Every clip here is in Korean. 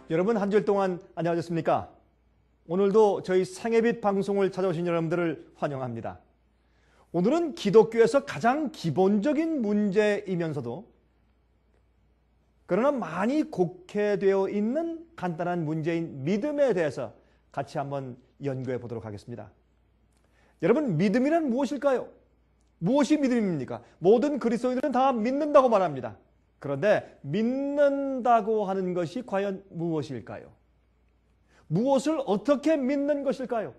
여러분, 한 주일 동안 안녕하셨습니까? 오늘도 저희 생애빛 방송을 찾아오신 여러분들을 환영합니다. 오늘은 기독교에서 가장 기본적인 문제이면서도 그러나 많이 곡해되어 있는 간단한 문제인 믿음에 대해서 같이 한번 연구해 보도록 하겠습니다. 여러분, 믿음이란 무엇일까요? 무엇이 믿음입니까? 모든 그리스도인들은 다 믿는다고 말합니다. 그런데 믿는다고 하는 것이 과연 무엇일까요? 무엇을 어떻게 믿는 것일까요?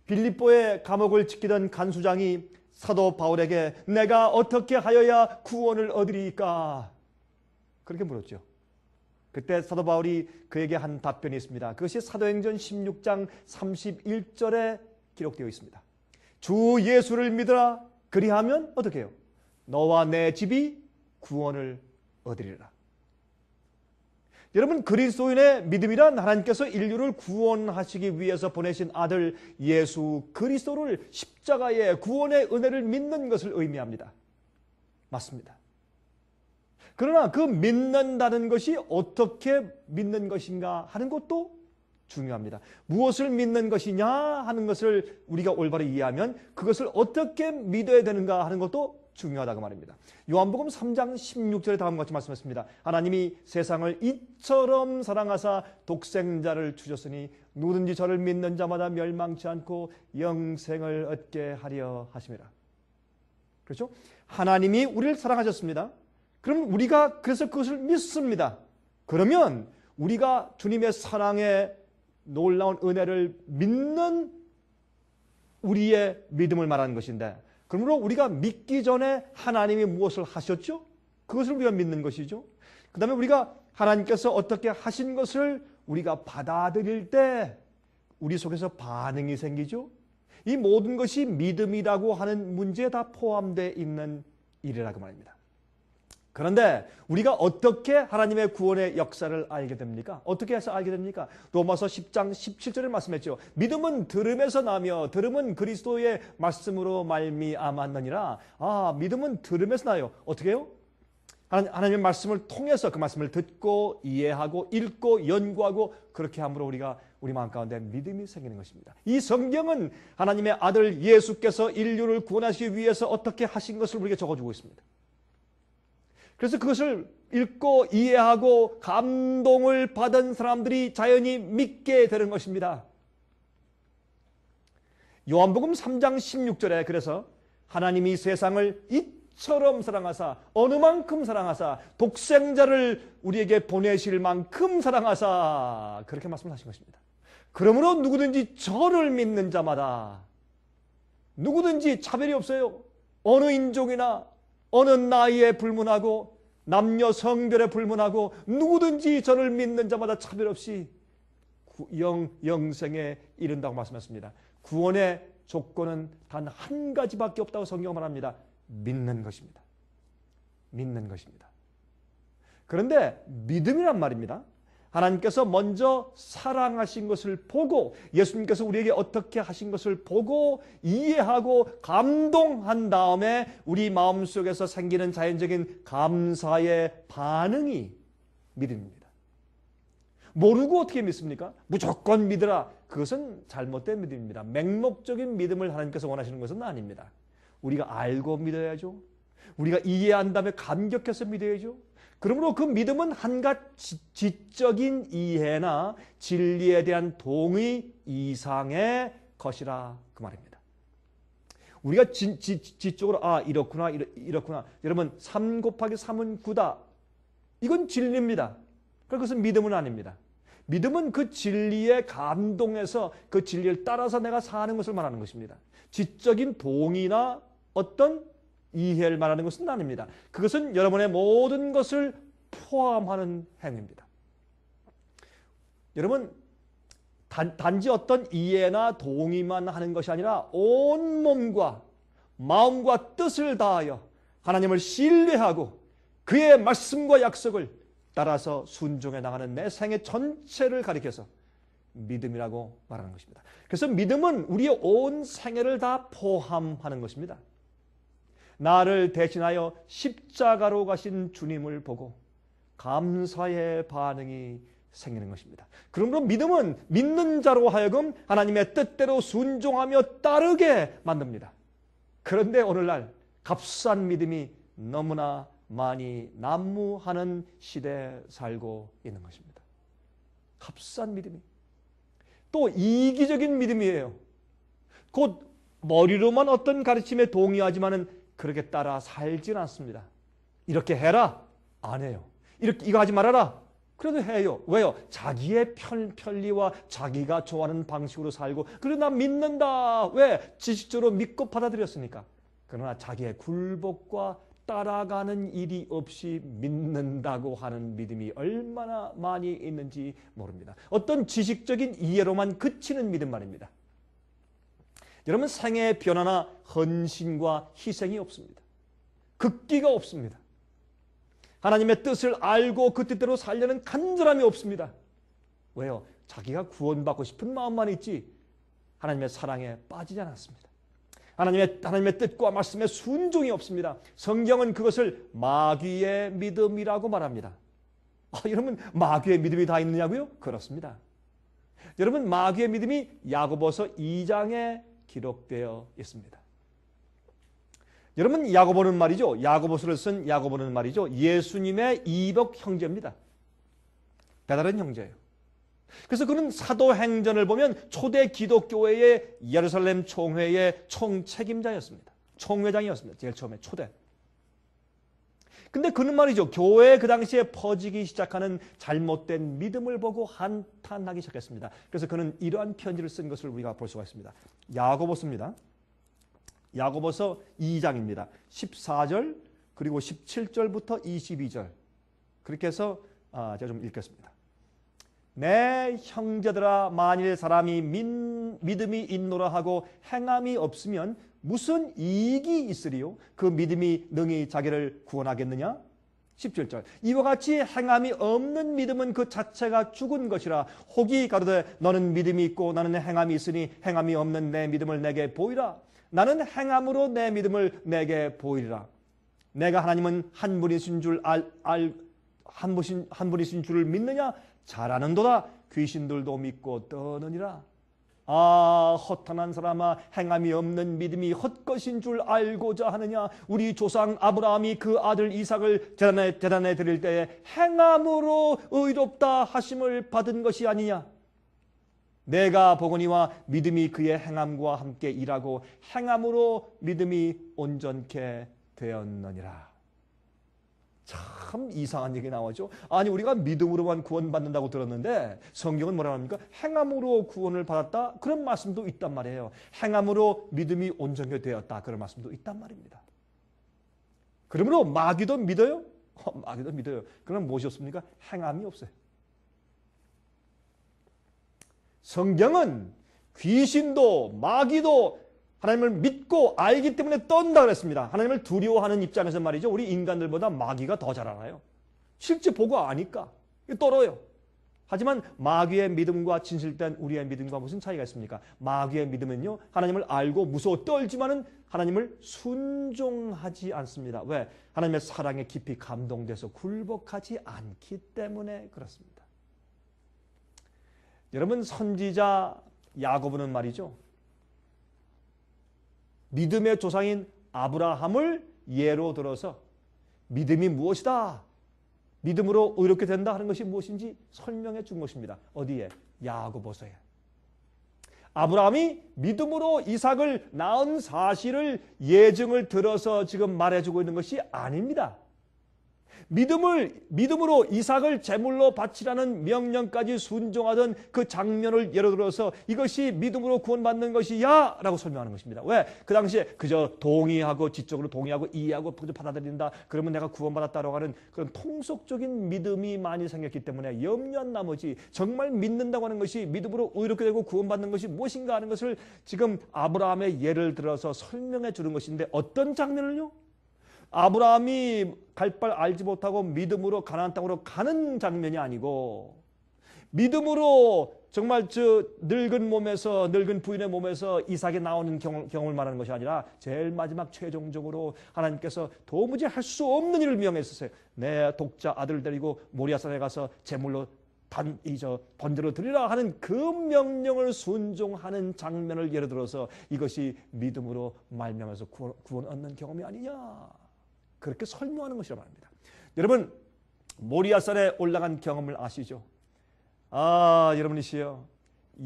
빌립보의 감옥을 지키던 간수장이 사도 바울에게 내가 어떻게 하여야 구원을 얻으리까? 그렇게 물었죠. 그때 사도 바울이 그에게 한 답변이 있습니다. 그것이 사도행전 16장 31절에 기록되어 있습니다. 주 예수를 믿으라. 그리하면 어떻게 해요? 너와 내 집이 구원을 얻으리라. 여러분, 그리스도인의 믿음이란 하나님께서 인류를 구원하시기 위해서 보내신 아들 예수 그리스도를 십자가의 구원의 은혜를 믿는 것을 의미합니다. 맞습니다. 그러나 그 믿는다는 것이 어떻게 믿는 것인가 하는 것도 중요합니다. 무엇을 믿는 것이냐 하는 것을 우리가 올바로 이해하면 그것을 어떻게 믿어야 되는가 하는 것도 중요하다고 말입니다. 요한복음 3장 16절에 다음과 같이 말씀했습니다. 하나님이 세상을 이처럼 사랑하사 독생자를 주셨으니 누구든지 저를 믿는 자마다 멸망치 않고 영생을 얻게 하려 하심이라. 그렇죠? 하나님이 우리를 사랑하셨습니다. 그럼 우리가 그래서 그것을 믿습니다. 그러면 우리가 주님의 사랑의 놀라운 은혜를 믿는 우리의 믿음을 말하는 것인데, 그러므로 우리가 믿기 전에 하나님이 무엇을 하셨죠? 그것을 우리가 믿는 것이죠. 그 다음에 우리가 하나님께서 어떻게 하신 것을 우리가 받아들일 때 우리 속에서 반응이 생기죠. 이 모든 것이 믿음이라고 하는 문제에 다 포함되어 있는 일이라고 말입니다. 그런데 우리가 어떻게 하나님의 구원의 역사를 알게 됩니까? 어떻게 해서 알게 됩니까? 로마서 10장 17절에 말씀했죠. 믿음은 들음에서 나며 들음은 그리스도의 말씀으로 말미암았느니라. 믿음은 들음에서 나요. 어떻게 해요? 하나님의 말씀을 통해서 그 말씀을 듣고 이해하고 읽고 연구하고 그렇게 함으로 우리가 우리 마음 가운데 믿음이 생기는 것입니다. 이 성경은 하나님의 아들 예수께서 인류를 구원하시기 위해서 어떻게 하신 것을 우리에게 적어주고 있습니다. 그래서 그것을 읽고 이해하고 감동을 받은 사람들이 자연히 믿게 되는 것입니다. 요한복음 3장 16절에 그래서 하나님이 세상을 이처럼 사랑하사 어느 만큼 사랑하사 독생자를 우리에게 보내실 만큼 사랑하사 그렇게 말씀하신 것입니다. 그러므로 누구든지 저를 믿는 자마다 누구든지 차별이 없어요. 어느 인종이나 어느 나이에 불문하고 남녀 성별에 불문하고 누구든지 저를 믿는 자마다 차별 없이 영생에 이른다고 말씀했습니다. 구원의 조건은 단 한 가지밖에 없다고 성경은 말합니다. 믿는 것입니다. 믿는 것입니다. 그런데 믿음이란 말입니다. 하나님께서 먼저 사랑하신 것을 보고 예수님께서 우리에게 어떻게 하신 것을 보고 이해하고 감동한 다음에 우리 마음속에서 생기는 자연적인 감사의 반응이 믿음입니다. 모르고 어떻게 믿습니까? 무조건 믿으라. 그것은 잘못된 믿음입니다. 맹목적인 믿음을 하나님께서 원하시는 것은 아닙니다. 우리가 알고 믿어야죠. 우리가 이해한 다음에 감격해서 믿어야죠. 그러므로 그 믿음은 한갓 지적인 이해나 진리에 대한 동의 이상의 것이라 그 말입니다. 우리가 지적으로 이렇구나 이렇구나. 여러분 3 곱하기 3은 9다. 이건 진리입니다. 그것은 믿음은 아닙니다. 믿음은 그 진리에 감동해서 그 진리를 따라서 내가 사는 것을 말하는 것입니다. 지적인 동의나 어떤 이해를 말하는 것은 아닙니다. 그것은 여러분의 모든 것을 포함하는 행위입니다. 여러분, 단지 어떤 이해나 동의만 하는 것이 아니라 온 몸과 마음과 뜻을 다하여 하나님을 신뢰하고 그의 말씀과 약속을 따라서 순종해 나가는 내 생애 전체를 가리켜서 믿음이라고 말하는 것입니다. 그래서 믿음은 우리의 온 생애를 다 포함하는 것입니다. 나를 대신하여 십자가로 가신 주님을 보고 감사의 반응이 생기는 것입니다. 그러므로 믿음은 믿는 자로 하여금 하나님의 뜻대로 순종하며 따르게 만듭니다. 그런데 오늘날 값싼 믿음이 너무나 많이 난무하는 시대에 살고 있는 것입니다. 값싼 믿음이. 또 이기적인 믿음이에요. 곧 머리로만 어떤 가르침에 동의하지만은 그렇게 따라 살지는 않습니다. 이렇게 해라. 안 해요. 이거 하지 말아라. 그래도 해요. 왜요? 자기의 편리와 자기가 좋아하는 방식으로 살고 그래도 나 믿는다. 왜? 지식적으로 믿고 받아들였으니까. 그러나 자기의 굴복과 따라가는 일이 없이 믿는다고 하는 믿음이 얼마나 많이 있는지 모릅니다. 어떤 지식적인 이해로만 그치는 믿음 말입니다. 여러분, 생애의 변화나 헌신과 희생이 없습니다. 극기가 없습니다. 하나님의 뜻을 알고 그 뜻대로 살려는 간절함이 없습니다. 왜요? 자기가 구원받고 싶은 마음만 있지 하나님의 사랑에 빠지지 않았습니다. 하나님의 뜻과 말씀에 순종이 없습니다. 성경은 그것을 마귀의 믿음이라고 말합니다. 여러분, 마귀의 믿음이 다 있느냐고요? 그렇습니다. 여러분, 마귀의 믿음이 야고보서 2장에 기록되어 있습니다. 여러분, 야고보는 말이죠. 야고보서를 쓴 야고보는 말이죠. 예수님의 이복 형제입니다. 배다른 형제예요. 그래서 그는 사도행전을 보면 초대 기독교회의 예루살렘 총회의 총책임자였습니다. 총회장이었습니다. 제일 처음에 초대. 근데 그는 말이죠. 교회 그 당시에 퍼지기 시작하는 잘못된 믿음을 보고 한탄하기 시작했습니다. 그래서 그는 이러한 편지를 쓴 것을 우리가 볼 수가 있습니다. 야고보서입니다. 야고보서 2장입니다. 14절 그리고 17절부터 22절. 그렇게 해서 제가 좀 읽겠습니다. 내 형제들아, 만일 사람이 믿음이 있노라 하고 행함이 없으면 무슨 이익이 있으리요? 그 믿음이 능히 자기를 구원하겠느냐? 17절. 이와 같이 행함이 없는 믿음은 그 자체가 죽은 것이라. 혹이 가로되 너는 믿음이 있고 나는 행함이 있으니 행함이 없는 내 믿음을 내게 보이라. 나는 행함으로 내 믿음을 내게 보이리라. 내가 하나님은 한 분이신 줄을 믿느냐? 잘 아는도다. 귀신들도 믿고 떠느니라. 허탄한 사람아, 행함이 없는 믿음이 헛것인 줄 알고자 하느냐? 우리 조상 아브라함이 그 아들 이삭을 제단에 드릴 때에 행함으로 의롭다 하심을 받은 것이 아니냐? 내가 보거니와 믿음이 그의 행함과 함께 일하고 행함으로 믿음이 온전케 되었느니라. 참 이상한 얘기 나오죠. 아니, 우리가 믿음으로만 구원받는다고 들었는데 성경은 뭐라고 합니까? 행함으로 구원을 받았다, 그런 말씀도 있단 말이에요. 행함으로 믿음이 온전케 되었다, 그런 말씀도 있단 말입니다. 그러므로 마귀도 믿어요? 마귀도 믿어요. 그럼 무엇이 없습니까? 행함이 없어요. 성경은 귀신도 마귀도 하나님을 믿고 알기 때문에 떤다 그랬습니다. 하나님을 두려워하는 입장에서 말이죠. 우리 인간들보다 마귀가 더 잘 알아요. 실제 보고 아니까 떨어요. 하지만 마귀의 믿음과 진실된 우리의 믿음과 무슨 차이가 있습니까? 마귀의 믿음은요, 하나님을 알고 무서워 떨지만은 하나님을 순종하지 않습니다. 왜? 하나님의 사랑에 깊이 감동돼서 굴복하지 않기 때문에 그렇습니다. 여러분, 선지자 야고보는 말이죠, 믿음의 조상인 아브라함을 예로 들어서 믿음이 무엇이다, 믿음으로 의롭게 된다 하는 것이 무엇인지 설명해 준 것입니다. 어디에? 야고보서에. 아브라함이 믿음으로 이삭을 낳은 사실을 예증을 들어서 지금 말해주고 있는 것이 아닙니다. 믿음으로 이삭을 제물로 바치라는 명령까지 순종하던 그 장면을 예로 들어서 이것이 믿음으로 구원받는 것이야 라고 설명하는 것입니다. 왜? 그 당시에 그저 동의하고 지적으로 동의하고 이해하고 받아들인다. 그러면 내가 구원받았다라고 하는 그런 통속적인 믿음이 많이 생겼기 때문에 염려한 나머지 정말 믿는다고 하는 것이 믿음으로 의롭게 되고 구원받는 것이 무엇인가 하는 것을 지금 아브라함의 예를 들어서 설명해 주는 것인데 어떤 장면을요? 아브라함이 갈 바 알지 못하고 믿음으로 가나안 땅으로 가는 장면이 아니고 믿음으로 정말 저 늙은 부인의 몸에서 이삭이 나오는 경험을 말하는 것이 아니라 제일 마지막 최종적으로 하나님께서 도무지 할 수 없는 일을 명했었어요. 내 독자 아들 데리고 모리아산에 가서 제물로 번제로 드리라 하는 그 명령을 순종하는 장면을 예를 들어서 이것이 믿음으로 말미암아서 구원 얻는 경험이 아니냐. 그렇게 설명하는 것이라 말입니다. 여러분 모리아산에 올라간 경험을 아시죠? 여러분이시여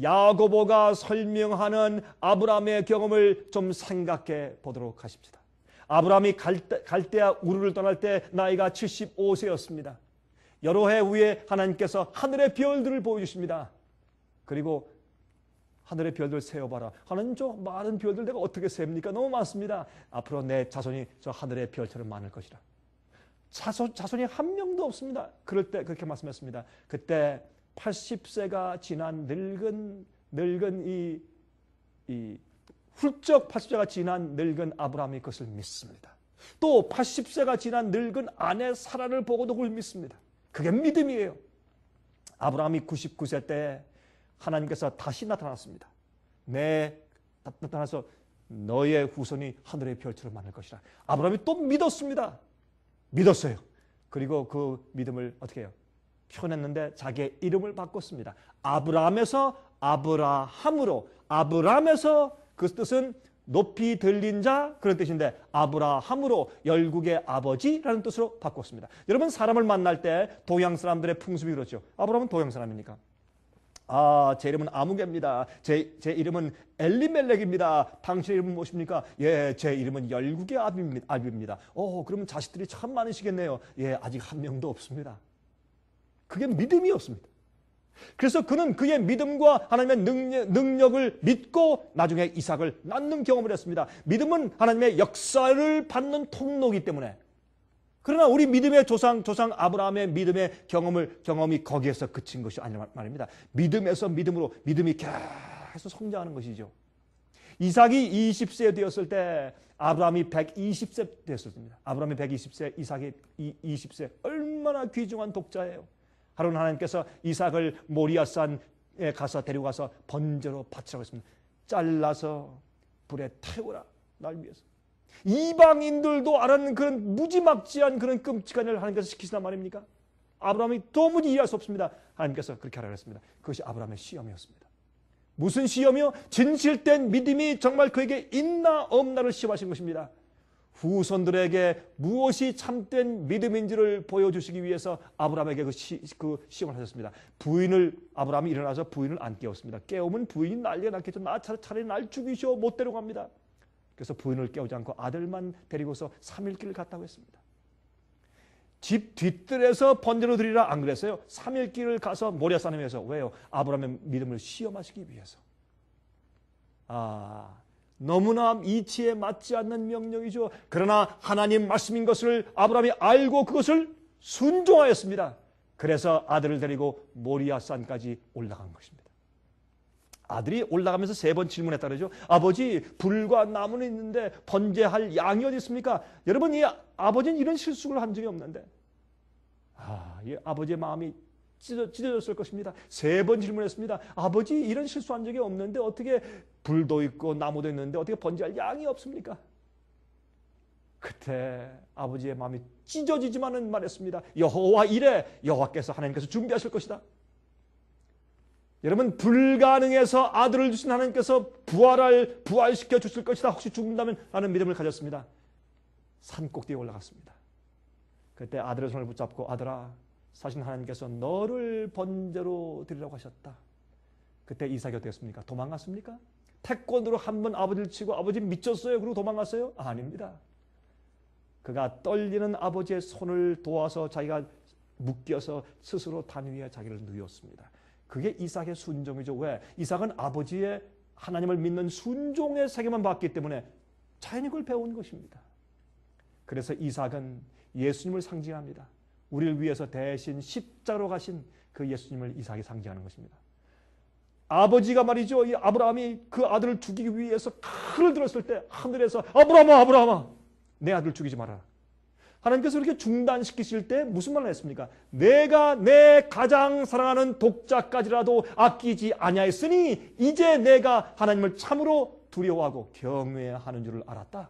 야고보가 설명하는 아브라함의 경험을 좀 생각해 보도록 하십시다. 아브라함이 갈대아 우르를 떠날 때 나이가 75세였습니다. 여러 해 후에 하나님께서 하늘의 별들을 보여주십니다. 그리고 하늘의 별들 세어봐라. 하나님 저 많은 별들 내가 어떻게 셉니까? 너무 많습니다. 앞으로 내 자손이 저 하늘의 별처럼 많을 것이라. 자손이 한 명도 없습니다. 그럴 때 그렇게 말씀했습니다. 그때 80세가 지난 늙은 훌쩍 80세가 지난 늙은 아브라함이 그것을 믿습니다. 또 80세가 지난 늙은 아내 사라를 보고도 그걸 믿습니다. 그게 믿음이에요. 아브라함이 99세 때 하나님께서 다시 나타났습니다. 나타나서 너의 후손이 하늘의 별처럼 많을 것이라. 아브라함이 또 믿었습니다. 믿었어요. 그리고 그 믿음을 어떻게 해요? 표현했는데 자기의 이름을 바꿨습니다. 아브라함에서 아브라함으로. 아브라함에서 그 뜻은 높이 들린 자 그런 뜻인데 아브라함으로 열국의 아버지라는 뜻으로 바꿨습니다. 여러분 사람을 만날 때 동양 사람들의 풍습이 그렇죠. 아브라함은 동양 사람입니까? 제 이름은 아무개입니다. 제 이름은 엘리멜렉입니다. 당신의 이름은 무엇입니까? 예, 제 이름은 열국의 아비입니다. 그러면 자식들이 참 많으시겠네요. 예, 아직 한 명도 없습니다. 그게 믿음이었습니다. 그래서 그는 그의 믿음과 하나님의 능력을 믿고 나중에 이삭을 낳는 경험을 했습니다. 믿음은 하나님의 역사를 받는 통로이기 때문에. 그러나 우리 믿음의 조상 아브라함의 믿음의 경험이 거기에서 그친 것이 아니란 말입니다. 믿음에서 믿음으로 믿음이 계속 성장하는 것이죠. 이삭이 20세 되었을 때 아브라함이 120세 되었을 때입니다. 아브라함이 120세, 이삭이 20세. 얼마나 귀중한 독자예요. 하루는 하나님께서 이삭을 모리아산에 가서 데려가서 번제로 바치라고 했습니다. 잘라서 불에 태우라. 날 위해서. 이방인들도 알았는 그런 무지막지한 그런 끔찍한 일을 하나님께서 시키시단 말입니까? 아브라함이 도무지 이해할 수 없습니다. 하나님께서 그렇게 하라고 했습니다. 그것이 아브라함의 시험이었습니다. 무슨 시험이요? 진실된 믿음이 정말 그에게 있나 없나를 시험하신 것입니다. 후손들에게 무엇이 참된 믿음인지를 보여주시기 위해서 아브라함에게 그 시험을 하셨습니다. 아브라함이 일어나서 부인을 안 깨웠습니다. 깨우면 부인이 난리가 났겠죠. 차라리 날 죽이셔. 못 데려갑니다. 그래서 부인을 깨우지 않고 아들만 데리고서 3일 길을 갔다고 했습니다. 집 뒤뜰에서 번제로 드리라 안 그랬어요? 3일 길을 가서 모리아산에 위해서. 왜요? 아브라함의 믿음을 시험하시기 위해서. 너무나 이치에 맞지 않는 명령이죠. 그러나 하나님 말씀인 것을 아브라함이 알고 그것을 순종하였습니다. 그래서 아들을 데리고 모리아산까지 올라간 것입니다. 아들이 올라가면서 3번 질문했다 그러죠. 아버지, 불과 나무는 있는데 번제할 양이 어디 있습니까? 여러분, 이 아버지는 이런 실수를 한 적이 없는데 이 아버지의 마음이 찢어졌을 것입니다. 3번 질문했습니다. 아버지, 이런 실수한 적이 없는데 어떻게 불도 있고 나무도 있는데 어떻게 번제할 양이 없습니까? 그때 아버지의 마음이 찢어지지만은 말했습니다. 여호와 이래. 여호와께서 하나님께서 준비하실 것이다. 여러분, 불가능해서 아들을 주신 하나님께서 부활시켜 주실 것이다. 혹시 죽는다면 하는 믿음을 가졌습니다. 산 꼭대기에 올라갔습니다. 그때 아들의 손을 붙잡고 아들아, 사실 하나님께서 너를 번제로 드리라고 하셨다. 그때 이삭이 어땠습니까? 도망갔습니까? 태권도로 한번 아버지를 치고 아버지 미쳤어요. 그리고 도망갔어요? 아닙니다. 그가 떨리는 아버지의 손을 도와서 자기가 묶여서 스스로 단 위에 자기를 누웠습니다. 그게 이삭의 순종이죠. 왜? 이삭은 아버지의 하나님을 믿는 순종의 세계만 봤기 때문에 자연히 그걸 배운 것입니다. 그래서 이삭은 예수님을 상징합니다. 우리를 위해서 대신 십자가로 가신 그 예수님을 이삭이 상징하는 것입니다. 아버지가 말이죠. 이 아브라함이 그 아들을 죽이기 위해서 칼을 들었을 때 하늘에서 아브라함아, 아브라함아, 내 아들 죽이지 마라. 하나님께서 이렇게 중단시키실 때 무슨 말을 했습니까? 내가 내 가장 사랑하는 독자까지라도 아끼지 아니하였으니 이제 내가 하나님을 참으로 두려워하고 경외하는 줄을 알았다.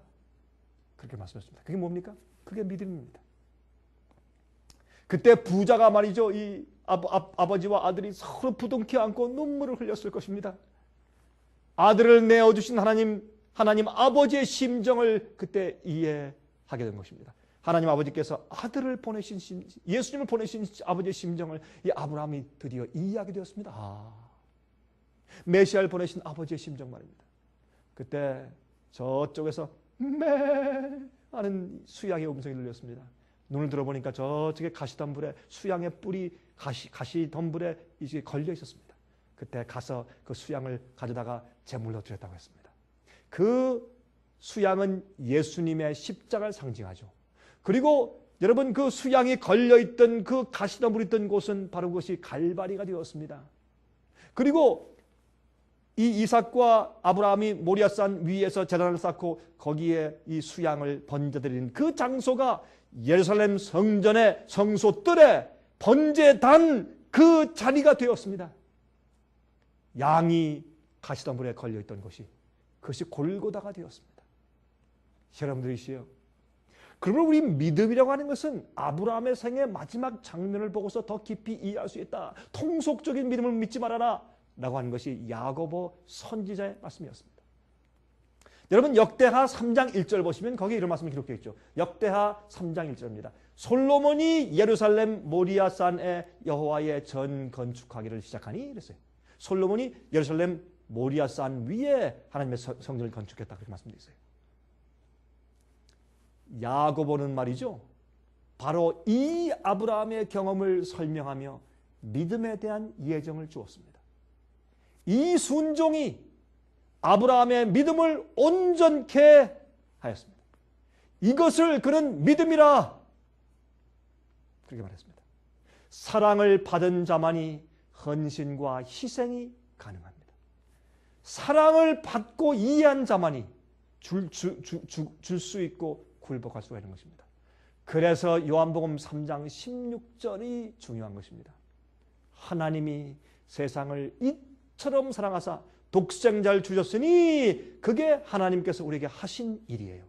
그렇게 말씀했습니다. 그게 뭡니까? 그게 믿음입니다. 그때 부자가 말이죠. 이 아버지와 아들이 서로 부둥켜 안고 눈물을 흘렸을 것입니다. 아들을 내어주신 하나님 아버지의 심정을 그때 이해하게 된 것입니다. 하나님 아버지께서 아들을 보내신 예수님을 보내신 아버지의 심정을 이 아브라함이 드디어 이해하게 되었습니다. 메시아를 보내신 아버지의 심정 말입니다. 그때 저쪽에서 매 하는 수양의 음성이 들렸습니다. 눈을 들어보니까 저쪽에 가시덤불에 수양의 뿔이 가시덤불에 이제 걸려 있었습니다. 그때 가서 그 수양을 가져다가 제물로 드렸다고 했습니다. 그 수양은 예수님의 십자가를 상징하죠. 그리고 여러분 그 수양이 걸려있던 그 가시덤불이 있던 곳은 바로 그것이 갈바리가 되었습니다. 그리고 이 이삭과 아브라함이 모리아산 위에서 제단을 쌓고 거기에 이 수양을 번제드린 그 장소가 예루살렘 성전의 성소뜰에 번제단 그 자리가 되었습니다. 양이 가시덤불에 걸려있던 곳이 그것이 골고다가 되었습니다. 여러분들이시여, 그러면 우리 믿음이라고 하는 것은 아브라함의 생의 마지막 장면을 보고서 더 깊이 이해할 수 있다. 통속적인 믿음을 믿지 말아라 라고 하는 것이 야고보 선지자의 말씀이었습니다. 여러분 역대하 3장 1절 보시면 거기에 이런 말씀이 기록되어 있죠. 역대하 3장 1절입니다. 솔로몬이 예루살렘 모리아산에 여호와의 전 건축하기를 시작하니 이랬어요. 솔로몬이 예루살렘 모리아산 위에 하나님의 성전을 건축했다 그렇게 말씀되어 있어요. 야고보는 말이죠. 바로 이 아브라함의 경험을 설명하며 믿음에 대한 예정을 주었습니다. 이 순종이 아브라함의 믿음을 온전케 하였습니다. 이것을 그는 믿음이라 그렇게 말했습니다. 사랑을 받은 자만이 헌신과 희생이 가능합니다. 사랑을 받고 이해한 자만이 줄 수 있고 굴복할 수가 있는 것입니다. 그래서 요한복음 3장 16절이 중요한 것입니다. 하나님이 세상을 이처럼 사랑하사 독생자를 주셨으니 그게 하나님께서 우리에게 하신 일이에요.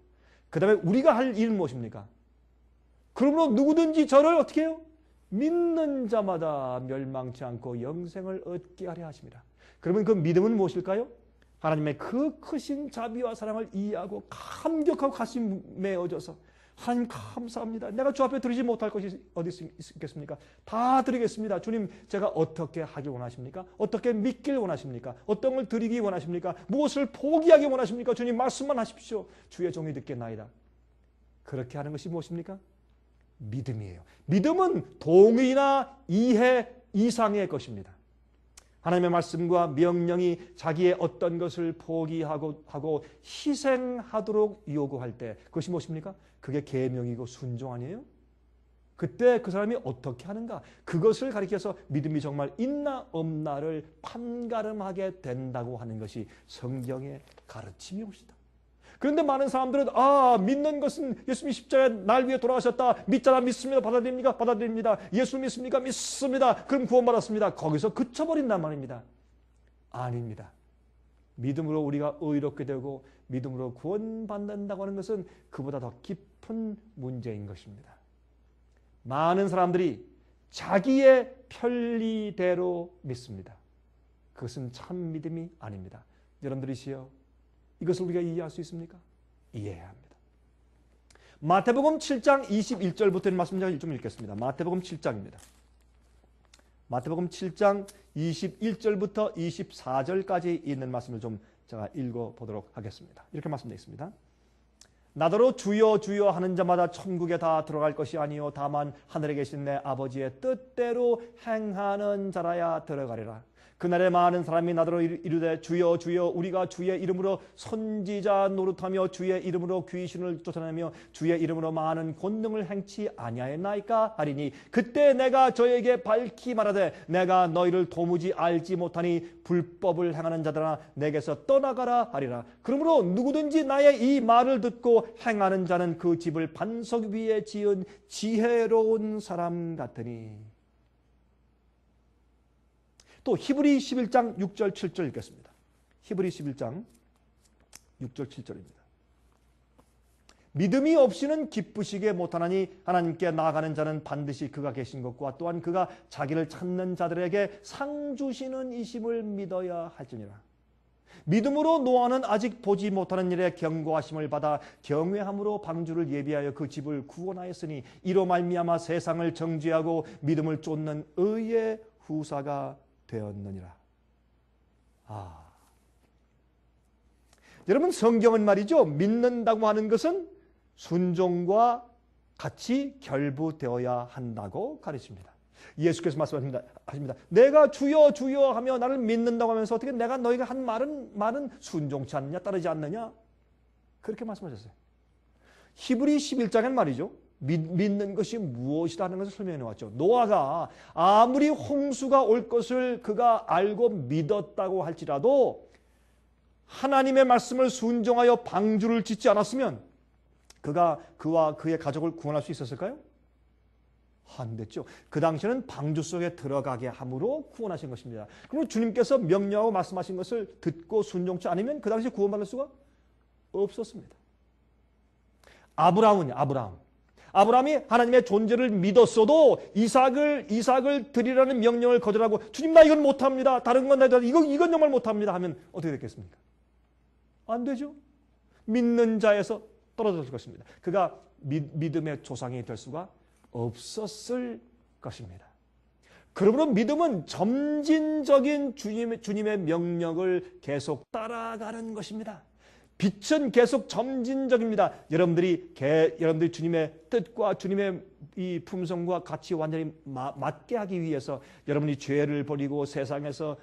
그 다음에 우리가 할 일은 무엇입니까? 그러므로 누구든지 저를 어떻게 해요? 믿는 자마다 멸망치 않고 영생을 얻게 하려 하십니다. 그러면 그 믿음은 무엇일까요? 하나님의 그 크신 자비와 사랑을 이해하고 감격하고 가슴에 얹어서 하나님 감사합니다. 내가 주 앞에 드리지 못할 것이 어디 있겠습니까? 다 드리겠습니다. 주님 제가 어떻게 하길 원하십니까? 어떻게 믿길 원하십니까? 어떤 걸 드리기 원하십니까? 무엇을 포기하기 원하십니까? 주님 말씀만 하십시오. 주의 종이 듣겠나이다. 그렇게 하는 것이 무엇입니까? 믿음이에요. 믿음은 동의나 이해 이상의 것입니다. 하나님의 말씀과 명령이 자기의 어떤 것을 포기하고 희생하도록 요구할 때 그것이 무엇입니까? 그게 계명이고 순종 아니에요? 그때 그 사람이 어떻게 하는가? 그것을 가리켜서 믿음이 정말 있나 없나를 판가름하게 된다고 하는 것이 성경의 가르침이옵니다. 그런데 많은 사람들은 믿는 것은 예수님이 십자가에 날 위해 돌아가셨다. 믿잖아 믿습니다. 받아들입니까? 받아들입니다. 예수 믿습니까? 믿습니다. 그럼 구원받았습니다. 거기서 그쳐버린단 말입니다. 아닙니다. 믿음으로 우리가 의롭게 되고 믿음으로 구원받는다고 하는 것은 그보다 더 깊은 문제인 것입니다. 많은 사람들이 자기의 편리대로 믿습니다. 그것은 참 믿음이 아닙니다. 여러분들이시여 이것을 우리가 이해할 수 있습니까? 이해해야 합니다. 마태복음 7장 21절부터 말씀 제가 좀 읽겠습니다. 마태복음 7장입니다. 마태복음 7장 21절부터 24절까지 있는 말씀을 좀 제가 읽어보도록 하겠습니다. 이렇게 말씀되어 있습니다. 나더러 주여 주여 하는 자마다 천국에 다 들어갈 것이 아니요 다만 하늘에 계신 내 아버지의 뜻대로 행하는 자라야 들어가리라. 그날에 많은 사람이 나더러 이르되 주여 주여 우리가 주의 이름으로 선지자 노릇하며 주의 이름으로 귀신을 쫓아내며 주의 이름으로 많은 권능을 행치 아니하였나이까 하리니 그때 내가 저에게 밝히 말하되 내가 너희를 도무지 알지 못하니 불법을 행하는 자들아 내게서 떠나가라 하리라. 그러므로 누구든지 나의 이 말을 듣고 행하는 자는 그 집을 반석 위에 지은 지혜로운 사람 같으니. 또 히브리 11장 6절 7절 읽겠습니다. 히브리 11장 6절 7절입니다. 믿음이 없이는 기쁘시게 못하나니 하나님께 나아가는 자는 반드시 그가 계신 것과 또한 그가 자기를 찾는 자들에게 상 주시는 이심을 믿어야 할지니라. 믿음으로 노아는 아직 보지 못하는 일에 경고하심을 받아 경외함으로 방주를 예비하여 그 집을 구원하였으니 이로 말미암아 세상을 정죄하고 믿음을 쫓는 의의 후사가 되었느니라. 여러분 성경은 말이죠. 믿는다고 하는 것은 순종과 같이 결부되어야 한다고 가르칩니다. 예수께서 말씀하십니다. 내가 주여 주여 하며 나를 믿는다고 하면서 어떻게 내가 너희가 한 말은 순종치 않느냐 따르지 않느냐 그렇게 말씀하셨어요. 히브리 11장엔 말이죠. 믿는 것이 무엇이다 하는 것을 설명해 놓았죠. 노아가 아무리 홍수가 올 것을 그가 알고 믿었다고 할지라도 하나님의 말씀을 순종하여 방주를 짓지 않았으면 그와 그의 가족을 구원할 수 있었을까요? 안 됐죠. 그 당시에는 방주 속에 들어가게 함으로 구원하신 것입니다. 그럼 주님께서 명령하고 말씀하신 것을 듣고 순종치 않으면 그 당시에 구원받을 수가 없었습니다. 아브라함이 하나님의 존재를 믿었어도 이삭을 드리라는 명령을 거절하고 주님 나 이건 못합니다. 다른 건 나도 이건 정말 못합니다 하면 어떻게 됐겠습니까? 안 되죠. 믿는 자에서 떨어졌을 것입니다. 그가 믿음의 조상이 될 수가 없었을 것입니다. 그러므로 믿음은 점진적인 주님의 명령을 계속 따라가는 것입니다. 빛은 계속 점진적입니다. 여러분들이 주님의 뜻과 주님의 이 품성과 같이 완전히 맞게 하기 위해서 여러분이 죄를 버리고 세상에서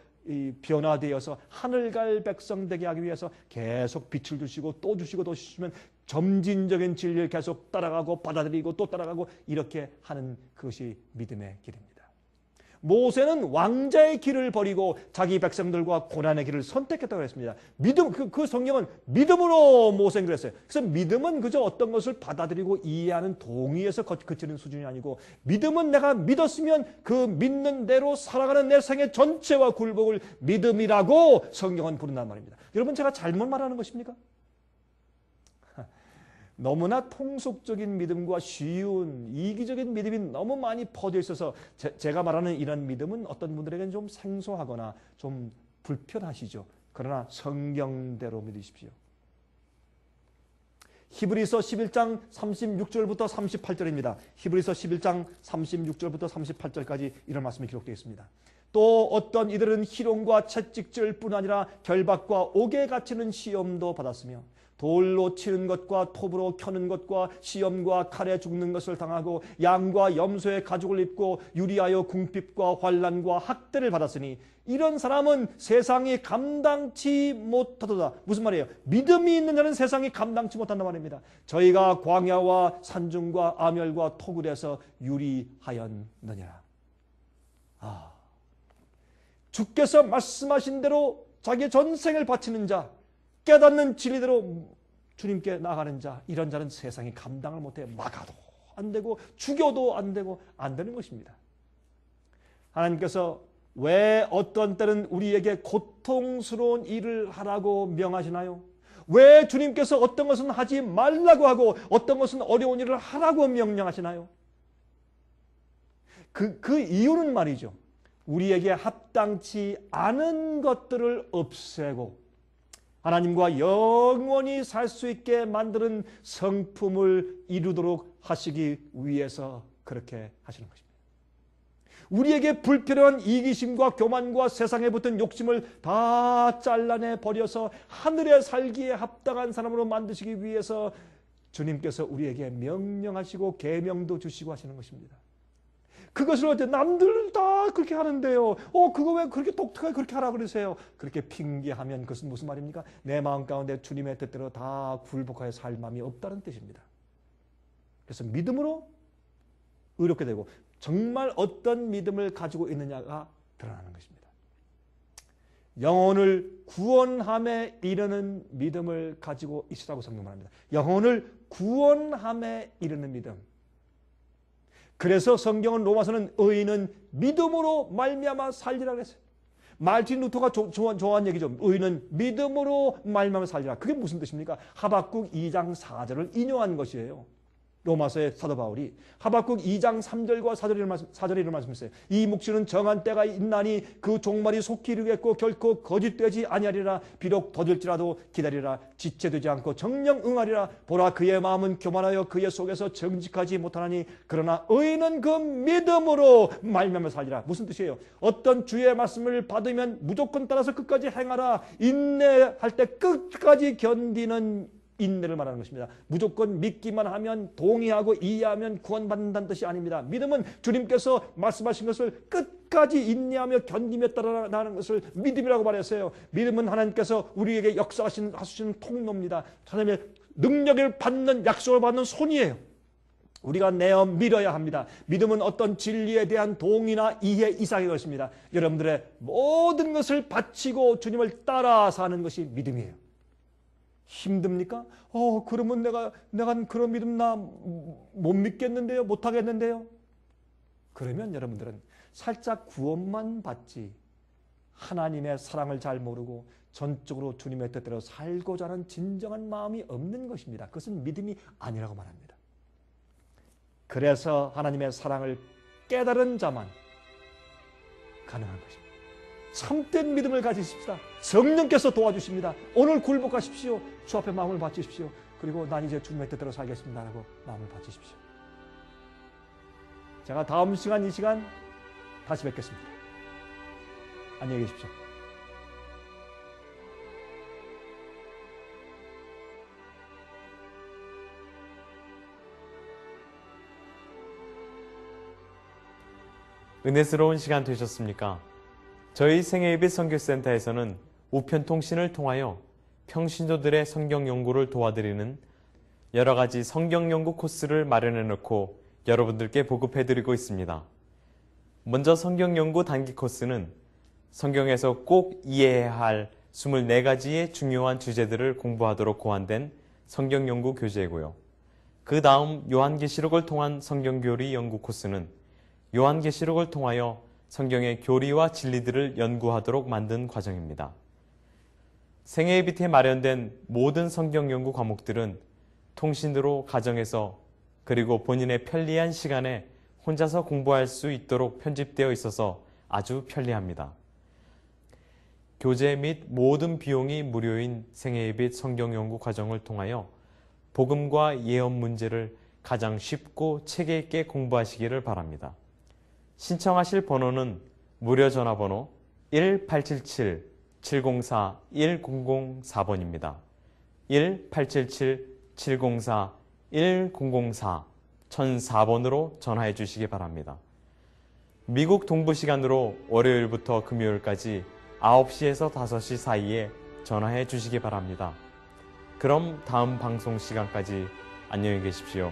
변화되어서 하늘 갈 백성 되게 하기 위해서 계속 빛을 주시고 또 주시고 또 주시면 점진적인 진리를 계속 따라가고 받아들이고 또 따라가고 이렇게 하는 그것이 믿음의 길입니다. 모세는 왕자의 길을 버리고 자기 백성들과 고난의 길을 선택했다고 했습니다. 그 성경은 믿음으로 모세는 그랬어요. 그래서 믿음은 그저 어떤 것을 받아들이고 이해하는 동의에서 그치는 수준이 아니고 믿음은 내가 믿었으면 그 믿는 대로 살아가는 내 생의 전체와 굴복을 믿음이라고 성경은 부른단 말입니다. 여러분 제가 잘못 말하는 것입니까? 너무나 통속적인 믿음과 쉬운 이기적인 믿음이 너무 많이 퍼져 있어서 제가 말하는 이런 믿음은 어떤 분들에게는 좀 생소하거나 좀 불편하시죠. 그러나 성경대로 믿으십시오. 히브리서 11장 36절부터 38절입니다. 히브리서 11장 36절부터 38절까지 이런 말씀이 기록되어 있습니다. 또 어떤 이들은 희롱과 채찍질 뿐 아니라 결박과 옥에 갇히는 시험도 받았으며 돌로 치는 것과 톱으로 켜는 것과 시험과 칼에 죽는 것을 당하고 양과 염소의 가죽을 입고 유리하여 궁핍과 환난과 학대를 받았으니 이런 사람은 세상이 감당치 못하도다. 무슨 말이에요? 믿음이 있는 자는 세상이 감당치 못한단 말입니다. 저희가 광야와 산중과 암열과 토굴에서 유리하였느니라. 주께서 말씀하신 대로 자기의 전생을 바치는 자, 깨닫는 진리대로 주님께 나가는 자, 이런 자는 세상이 감당을 못해 막아도 안 되고 죽여도 안 되고 안 되는 것입니다. 하나님께서 왜 어떤 때는 우리에게 고통스러운 일을 하라고 명하시나요? 왜 주님께서 어떤 것은 하지 말라고 하고 어떤 것은 어려운 일을 하라고 명령하시나요? 그 이유는 말이죠. 우리에게 합당치 않은 것들을 없애고 하나님과 영원히 살 수 있게 만드는 성품을 이루도록 하시기 위해서 그렇게 하시는 것입니다. 우리에게 불필요한 이기심과 교만과 세상에 붙은 욕심을 다 잘라내 버려서 하늘에 살기에 합당한 사람으로 만드시기 위해서 주님께서 우리에게 명령하시고 계명도 주시고 하시는 것입니다. 그것을 어때 남들 다 그렇게 하는데요. 그거 왜 그렇게 독특하게 그렇게 하라 그러세요? 그렇게 핑계하면 그것은 무슨 말입니까? 내 마음 가운데 주님의 뜻대로 다 굴복하여 살 마음이 없다는 뜻입니다. 그래서 믿음으로 의롭게 되고 정말 어떤 믿음을 가지고 있느냐가 드러나는 것입니다. 영혼을 구원함에 이르는 믿음을 가지고 있으라고 성경 말합니다. 영혼을 구원함에 이르는 믿음. 그래서 성경은 로마서는 의인은 믿음으로 말미암아 살리라 그랬어요. 말틴 루터가 좋아한 얘기죠. 의인은 믿음으로 말미암아 살리라. 그게 무슨 뜻입니까? 하박국 2장 4절을 인용한 것이에요. 로마서의 사도 바울이 하박국 2장 3절과 4절에 이런 말씀했어요. 이 묵시는 정한 때가 있나니 그 종말이 속히 이르겠고 결코 거짓되지 아니하리라. 비록 더딜지라도 기다리라. 지체되지 않고 정령 응하리라. 보라 그의 마음은 교만하여 그의 속에서 정직하지 못하나니 그러나 의인은 그 믿음으로 말미암아 살리라. 무슨 뜻이에요? 어떤 주의 말씀을 받으면 무조건 따라서 끝까지 행하라. 인내할 때 끝까지 견디는 인내를 말하는 것입니다. 무조건 믿기만 하면 동의하고 이해하면 구원받는다는 뜻이 아닙니다. 믿음은 주님께서 말씀하신 것을 끝까지 인내하며 견디며 따라가는 것을 믿음이라고 말했어요. 믿음은 하나님께서 우리에게 역사하시는 통로입니다. 하나님의 능력을 받는 약속을 받는 손이에요. 우리가 내어 믿어야 합니다. 믿음은 어떤 진리에 대한 동의나 이해 이상의 것입니다. 여러분들의 모든 것을 바치고 주님을 따라 사는 것이 믿음이에요. 힘듭니까? 그러면 내가 그런 믿음 나 못 믿겠는데요? 못 하겠는데요? 그러면 여러분들은 살짝 구원만 받지 하나님의 사랑을 잘 모르고 전적으로 주님의 뜻대로 살고자 하는 진정한 마음이 없는 것입니다. 그것은 믿음이 아니라고 말합니다. 그래서 하나님의 사랑을 깨달은 자만 가능한 것입니다. 참된 믿음을 가지십시다. 성령께서 도와주십니다. 오늘 굴복하십시오. 주 앞에 마음을 바치십시오. 그리고 난 이제 주님의 뜻대로 살겠습니다 라고 마음을 바치십시오. 제가 다음 시간 이 시간 다시 뵙겠습니다. 안녕히 계십시오. 은혜스러운 시간 되셨습니까? 저희 생애예배 선교센터에서는 우편통신을 통하여 평신도들의 성경 연구를 도와드리는 여러 가지 성경 연구 코스를 마련해 놓고 여러분들께 보급해 드리고 있습니다. 먼저 성경 연구 단기 코스는 성경에서 꼭 이해해야 할 24가지의 중요한 주제들을 공부하도록 고안된 성경 연구 교재이고요. 그 다음 요한계시록을 통한 성경교리 연구 코스는 요한계시록을 통하여 성경의 교리와 진리들을 연구하도록 만든 과정입니다. 생애예비트에 마련된 모든 성경 연구 과목들은 통신으로 가정에서 그리고 본인의 편리한 시간에 혼자서 공부할 수 있도록 편집되어 있어서 아주 편리합니다. 교재 및 모든 비용이 무료인 생애예비 성경 연구 과정을 통하여 복음과 예언 문제를 가장 쉽고 체계 있게 공부하시기를 바랍니다. 신청하실 번호는 무료 전화번호 1877-704-1004번입니다. 1877-704-1004 1004번으로 전화해 주시기 바랍니다. 미국 동부 시간으로 월요일부터 금요일까지 9시에서 5시 사이에 전화해 주시기 바랍니다. 그럼 다음 방송 시간까지 안녕히 계십시오.